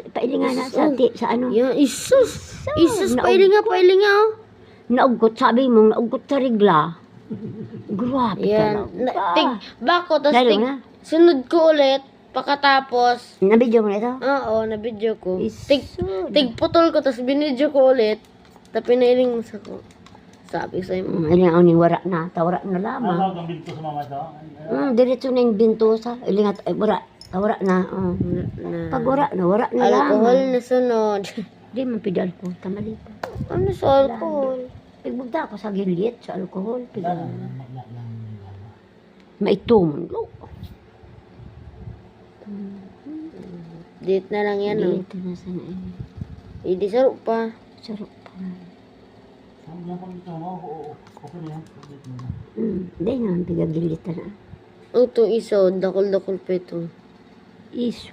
Pailinga na sa ano. Yan, isus. Isus, pailinga, oh. Naugot, sabi mo, naugot sa regla. Grabe Yan. talaga. Bako, tas Lalo na. sunod ko ulit. Pagkatapos, Nabidyo mo na ito? oo, na-video ko. Isod. Putol ko, tas binidyo ko ulit. Tapos pinailing sa ko. Sabi sa mo. Ilinga ni wara na. Tawara na lamang. Ano ang binto sa mama to? Diretso na yung bintusa. Ilinga, wara. Tawara na. Pag wara na Alcohol lamang. na sunod. Di man pidal ko. Tamalita. Ano sa alcohol? Pigbugda ako sa gilit sa alcohol. Maitom. Date na lang yan, oh. Dito na sana eh. Hindi sarap pa. Sarap pa. Ang yan kung ito mo, okay na yan. Hindi naman pigagilit na. Ito iso, dakol-dakol pa ito. Iso.